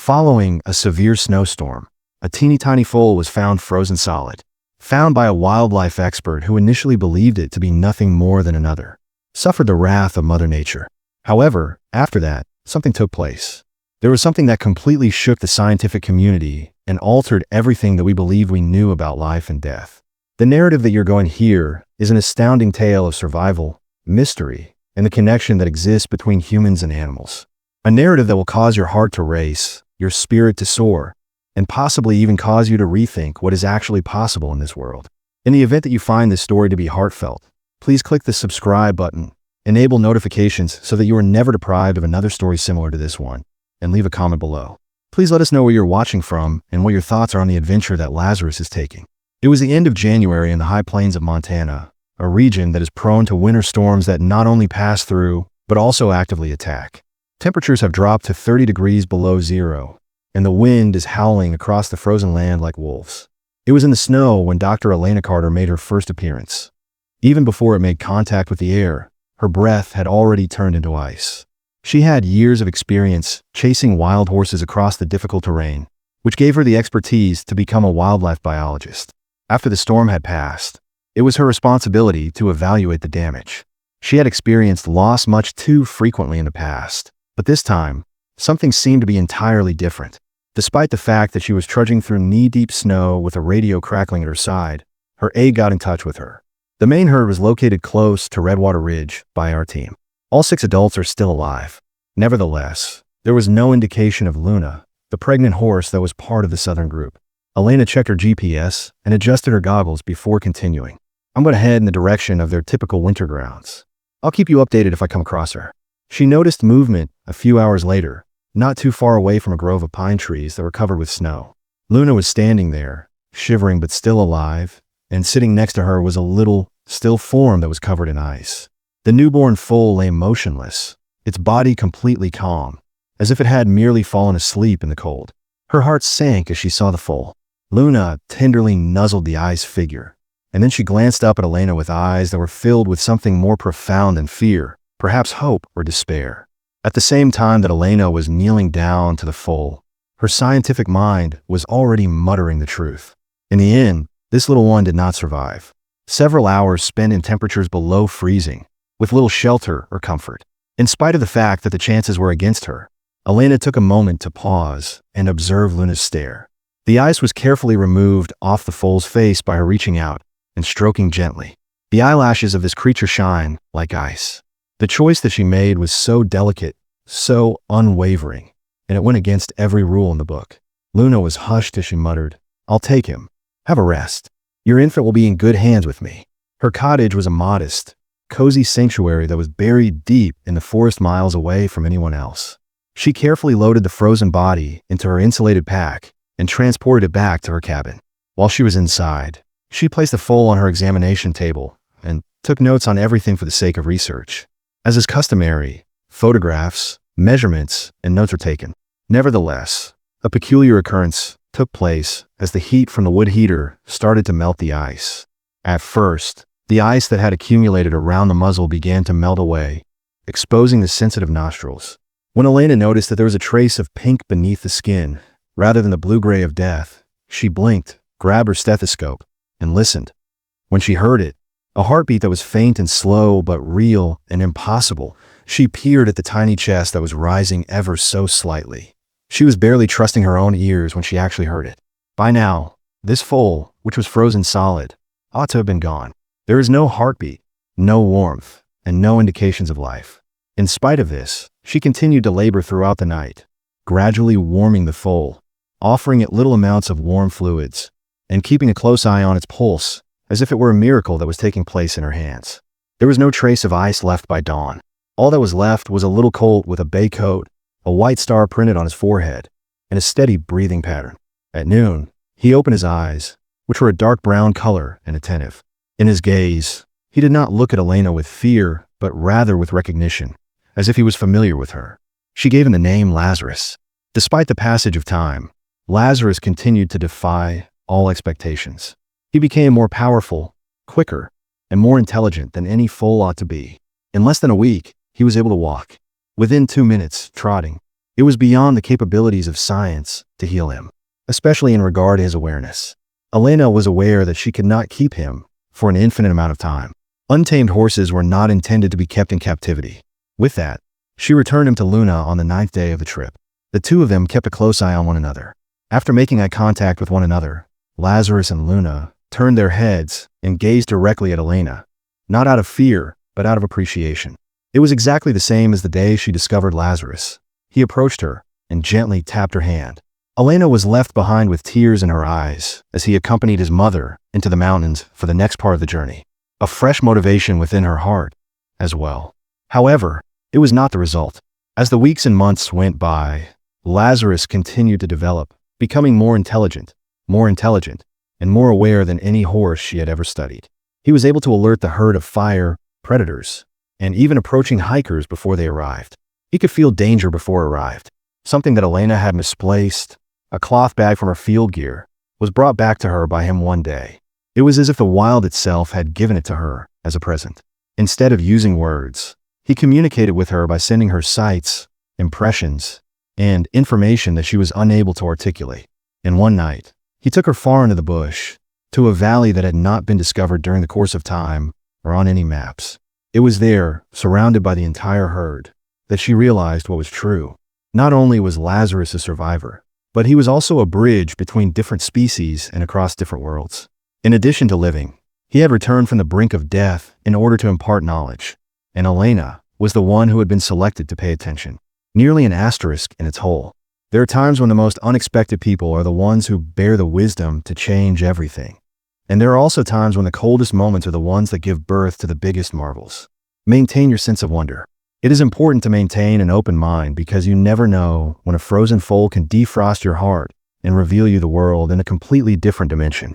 Following a severe snowstorm, a teeny tiny foal was found frozen solid, found by a wildlife expert who initially believed it to be nothing more than another. Suffered the wrath of Mother Nature. However, after that, something took place. There was something that completely shook the scientific community and altered everything that we believed we knew about life and death. The narrative that you're going to hear is an astounding tale of survival, mystery, and the connection that exists between humans and animals. A narrative that will cause your heart to race, your spirit to soar, and possibly even cause you to rethink what is actually possible in this world. In the event that you find this story to be heartfelt, please click the subscribe button, enable notifications so that you are never deprived of another story similar to this one, and leave a comment below. Please let us know where you're watching from and what your thoughts are on the adventure that Lazarus is taking. It was the end of January in the high plains of Montana, a region that is prone to winter storms that not only pass through, but also actively attack. Temperatures have dropped to 30 degrees below zero, and the wind is howling across the frozen land like wolves. It was in the snow when Dr. Elena Carter made her first appearance. Even before it made contact with the air, her breath had already turned into ice. She had years of experience chasing wild horses across the difficult terrain, which gave her the expertise to become a wildlife biologist. After the storm had passed, it was her responsibility to evaluate the damage. She had experienced loss much too frequently in the past, but this time, something seemed to be entirely different. Despite the fact that she was trudging through knee-deep snow with a radio crackling at her side, her aide got in touch with her. The main herd was located close to Redwater Ridge by our team. All 6 adults are still alive. Nevertheless, there was no indication of Luna, the pregnant horse that was part of the southern group. Elena checked her GPS and adjusted her goggles before continuing. I'm going to head in the direction of their typical winter grounds. I'll keep you updated if I come across her. She noticed movement a few hours later, not too far away from a grove of pine trees that were covered with snow. Luna was standing there, shivering but still alive, and sitting next to her was a little, still form that was covered in ice. The newborn foal lay motionless, its body completely calm, as if it had merely fallen asleep in the cold. Her heart sank as she saw the foal. Luna tenderly nuzzled the ice figure, and then she glanced up at Elena with eyes that were filled with something more profound than fear, perhaps hope or despair. At the same time that Elena was kneeling down to the foal, her scientific mind was already muttering the truth. In the end, this little one did not survive. Several hours spent in temperatures below freezing, with little shelter or comfort. In spite of the fact that the chances were against her, Elena took a moment to pause and observe Luna's stare. The ice was carefully removed off the foal's face by her reaching out and stroking gently. The eyelashes of this creature shine like ice. The choice that she made was so delicate, so unwavering, and it went against every rule in the book. Luna was hushed as she muttered, "I'll take him. Have a rest. Your infant will be in good hands with me." Her cottage was a modest, cozy sanctuary that was buried deep in the forest miles away from anyone else. She carefully loaded the frozen body into her insulated pack and transported it back to her cabin. While she was inside, she placed the foal on her examination table and took notes on everything for the sake of research. As is customary, photographs, measurements, and notes were taken. Nevertheless, a peculiar occurrence took place as the heat from the wood heater started to melt the ice. At first, the ice that had accumulated around the muzzle began to melt away, exposing the sensitive nostrils. When Elena noticed that there was a trace of pink beneath the skin, rather than the blue-gray of death, she blinked, grabbed her stethoscope, and listened. When she heard it, a heartbeat that was faint and slow but real and impossible, she peered at the tiny chest that was rising ever so slightly. She was barely trusting her own ears when she actually heard it. By now, this foal, which was frozen solid, ought to have been gone. There is no heartbeat, no warmth, and no indications of life. In spite of this, she continued to labor throughout the night, gradually warming the foal, offering it little amounts of warm fluids, and keeping a close eye on its pulse, as if it were a miracle that was taking place in her hands. There was no trace of ice left by dawn. All that was left was a little colt with a bay coat, a white star printed on his forehead, and a steady breathing pattern. At noon, he opened his eyes, which were a dark brown color and attentive. In his gaze, he did not look at Elena with fear, but rather with recognition, as if he was familiar with her. She gave him the name Lazarus. Despite the passage of time, Lazarus continued to defy all expectations. He became more powerful, quicker, and more intelligent than any foal ought to be. In less than a week, he was able to walk. Within 2 minutes, trotting. It was beyond the capabilities of science to heal him, especially in regard to his awareness. Elena was aware that she could not keep him for an infinite amount of time. Untamed horses were not intended to be kept in captivity. With that, she returned him to Luna on the 9th day of the trip. The two of them kept a close eye on one another. After making eye contact with one another, Lazarus and Luna turned their heads and gazed directly at Elena, not out of fear, but out of appreciation. It was exactly the same as the day she discovered Lazarus. He approached her and gently tapped her hand. Elena was left behind with tears in her eyes as he accompanied his mother into the mountains for the next part of the journey, a fresh motivation within her heart as well. However, it was not the result. As the weeks and months went by, Lazarus continued to develop, becoming more intelligent, and more aware than any horse she had ever studied. He was able to alert the herd of fire, predators, and even approaching hikers before they arrived. He could feel danger before it arrived. Something that Elena had misplaced, a cloth bag from her field gear, was brought back to her by him one day. It was as if the wild itself had given it to her as a present. Instead of using words, he communicated with her by sending her sights, impressions, and information that she was unable to articulate. And one night, he took her far into the bush, to a valley that had not been discovered during the course of time or on any maps. It was there, surrounded by the entire herd, that she realized what was true. Not only was Lazarus a survivor, but he was also a bridge between different species and across different worlds. In addition to living, he had returned from the brink of death in order to impart knowledge, and Elena was the one who had been selected to pay attention. Nearly an asterisk in its whole. There are times when the most unexpected people are the ones who bear the wisdom to change everything. And there are also times when the coldest moments are the ones that give birth to the biggest marvels. Maintain your sense of wonder. It is important to maintain an open mind because you never know when a frozen foal can defrost your heart and reveal you the world in a completely different dimension.